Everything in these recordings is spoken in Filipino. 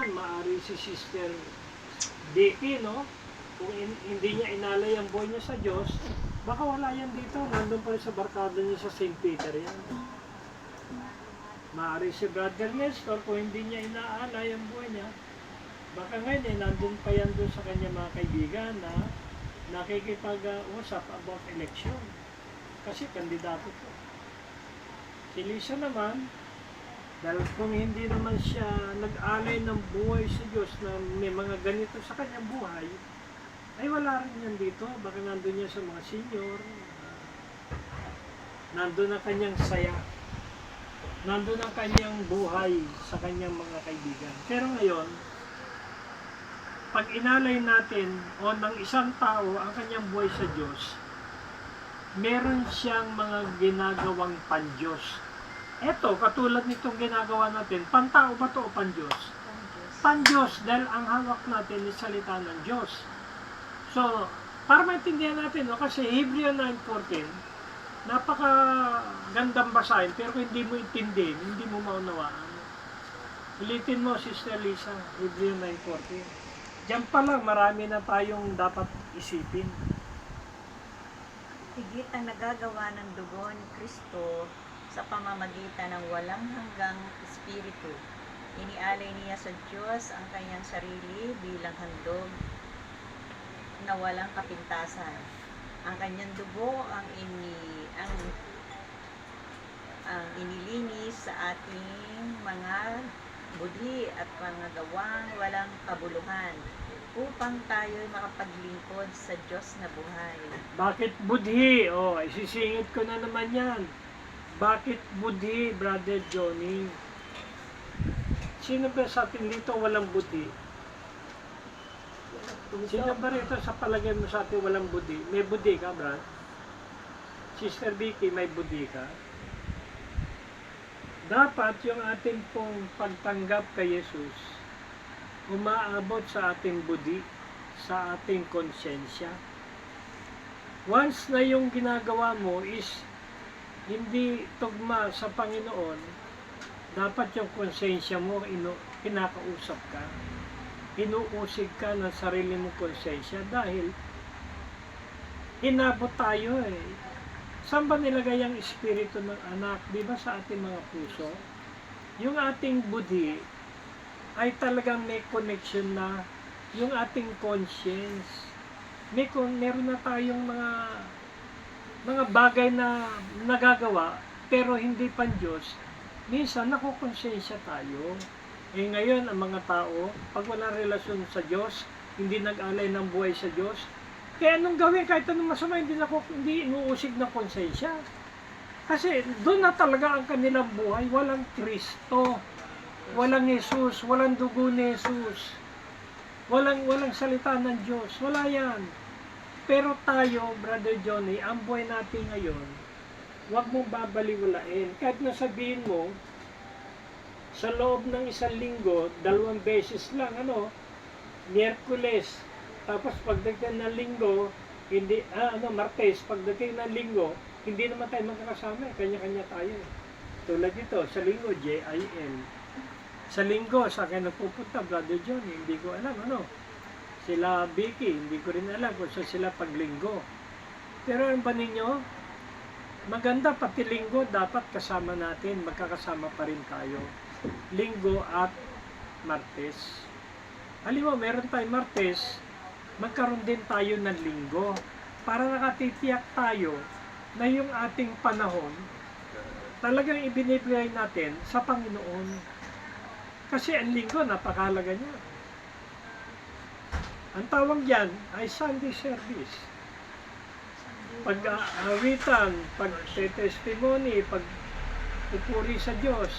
naman, maari si Sister Vicky, no? Kung hindi niya inalay ang buhay niya sa Diyos, baka wala yan dito. Nandun pa rin sa barkada niya sa St. Peter yan. Maari si Brother Nestor, kung hindi niya inaalay ang buhay niya, baka ngayon nandun pa yan doon sa kanya mga kaibigan na nakikipag-usap about election. Kasi kandidato po. Si Lisa naman, dahil kung hindi naman siya nag-alay ng buhay sa Diyos na may mga ganito sa kanyang buhay, ay wala rin yan dito. Baka nandun niya sa mga senior, nandun ang kanyang saya, nandun ang kanyang buhay sa kanyang mga kaibigan. Pero ngayon, pag inalay natin o ng isang tao ang kanyang buhay sa Diyos, meron siyang mga ginagawang pan-Diyos. Eto, katulad nitong ginagawa natin, pantao ba ito o pan-Diyos? Pan-Diyos, dahil ang hawak natin is salita ng Diyos. So, para maintindihan natin, no, kasi Hebrew 9:14, napakagandang basahin, pero kung hindi mo intindihin, hindi mo maunawaan. Ulitin mo, Sister Lisa, Hebrew 9:14. Diyan pa lang, marami na tayong dapat isipin. Higit ang nagagawa ng dugo ni Kristo sa pamamagitan ng walang hanggang Espiritu. Inialay niya sa Diyos ang kanyang sarili bilang handog na walang kapintasan. Ang kanyang dugo ang inilinis sa ating mga budhi at mga gawang walang kabuluhan upang tayo'y makapaglingkod sa Diyos na buhay. Bakit budhi? O, isisingit ko na naman yan. Bakit budhi, Brother Johnny? Sino ba sa atin dito walang budhi? Sino ba rito sa palagay mo sa atin walang budhi? May budhi ka, Brad? Sister Vicky, may budhi ka? Dapat yung ating pong pagtanggap kay Jesus umaabot sa ating budhi, sa ating konsensya. Once na yung ginagawa mo is hindi tugma sa Panginoon, dapat yung konsensya mo, kinakausap ka. Inuusig ka ng sarili mong konsensya dahil inabot tayo eh. Saan ba nilagay ang espiritu ng anak? Di ba sa ating mga puso? Yung ating budhi ay talagang may connection na yung ating conscience. Meron na tayong mga bagay na nagagawa pero hindi pan Diyos. Minsan nakukonsensya tayo. Eh ngayon ang mga tao, pag wala relasyon sa Diyos, hindi nag-alay ng buhay sa Diyos, kaya anong gawin kahit anong masama, hindi inuusig na konsensya. Kasi doon na talaga ang kanilang buhay, walang Kristo, walang Jesus, walang dugo ni Jesus, walang salita ng Diyos, wala yan. Pero tayo, Brother Johnny, ang buhay natin ngayon, huwag mong babaliwalain. Kahit nasabihin mo, sa loob ng isang linggo, 2 beses lang, Miyerkules, tapos pagdating ng linggo, Martes, pagdating ng linggo, hindi naman tayo magkakasama, kanya-kanya tayo. Tulad dito, sa linggo, JIL. Sa linggo, sa akin nagpupunta, Brother Johnny, hindi ko alam, Sila Vicky, hindi ko rin alam kung saan sila paglinggo. Pero ang ba ninyo, maganda pati linggo, dapat kasama natin, magkakasama pa rin tayo. Linggo at Martes. Halimbawa, meron tayong Martes, magkaroon din tayo ng linggo para nakatitiyak tayo na yung ating panahon talagang ibinibigay natin sa Panginoon. Kasi ang linggo, napakahalaga niya. Ang tawag yan ay Sunday service. Pag-awitan, pag-testimony, pag-pupuri sa Diyos.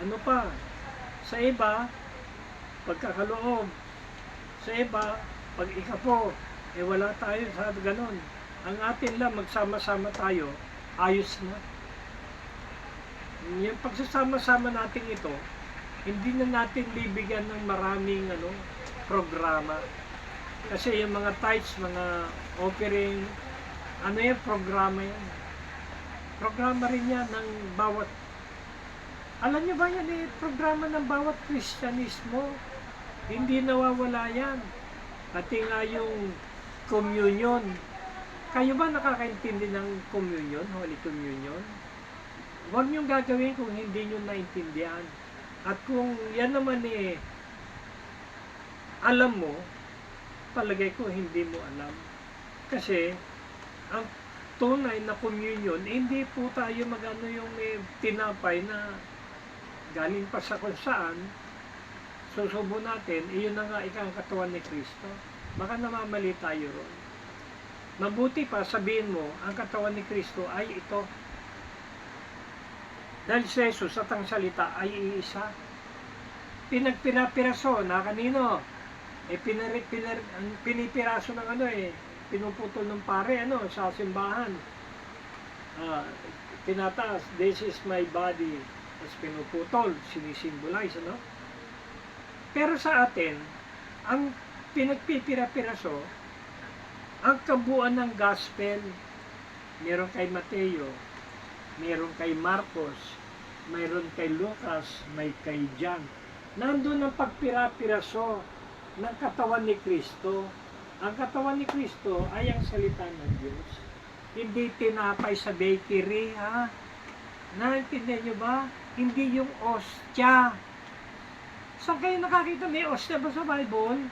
Ano pa? Sa iba, pagkakaloob. Sa iba, pag-ikapo. Wala tayo sa ganon. Ang atin lang, magsama-sama tayo, ayos na. Yung pagsasama-sama natin ito, hindi na natin bibigyan ng maraming programa. Kasi yung mga tithes, mga offering, programa yan. Programa rin yan ng bawat Alam niyo ba yan programa ng bawat Kristyanismo? Hindi nawawala yan. Pati nga yung communion. Kayo ba nakakaintindi ng communion, Holy Communion? Huwag niyong gagawin kung hindi niyo naintindihan. At kung yan naman alam mo, palagay ko hindi mo alam. Kasi, ang tunay na communion, hindi po tayo magano yung tinapay na galing pa sa kung saan, susubo natin, iyon na nga ikang katawan ni Kristo. Baka namamali tayo ron. Mabuti pa sabihin mo, ang katawan ni Kristo ay ito. Dahil si Jesus at ang salita ay iisa. Pinagpirapiraso na kanino? Pinipiraso ng pinuputol ng pare sa simbahan. Tinataas, this is my body. Tapos pinuputol, sinisimbolize, Pero sa atin, ang pinagpipira-piraso, ang kabuuan ng gospel, meron kay Mateo, meron kay Marcos, mayroon kay Lucas, may kay John. Nandun ang pagpira-piraso ng katawan ni Kristo. Ang katawan ni Kristo ay ang salita ng Diyos. Hindi tinapay sa bakery, ha? Naintindihan nyo ba? Hindi yung ostya. Saan kayo nakakita may ostya ba sa Bible?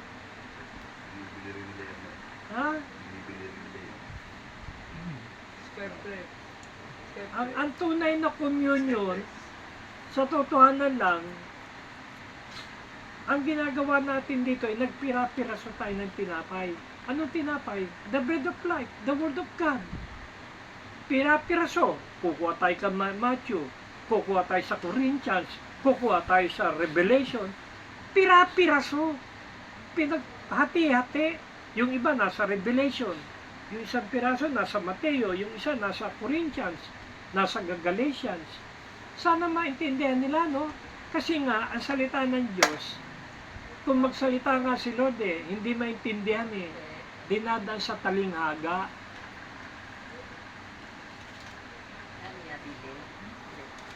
Ha? Ang tunay na communion, sa totohanan lang, ang ginagawa natin dito ay nagpira-piraso tayo ng tinapay. Anong tinapay? The bread of life, the word of God. Pira-piraso. Kukuha tayo sa Matthew, kukuha tayo sa Corinthians, kukuha tayo sa Revelation. Pira-piraso. Pinaghati-hati. Yung iba nasa Revelation, yung isang piraso nasa Mateo, yung isa nasa Corinthians, nasa Galatians. Sana maintindihan nila, Kasi nga, ang salita ng Diyos, kung magsalita nga si Lord hindi maintindihan dinadaan sa talinghaga.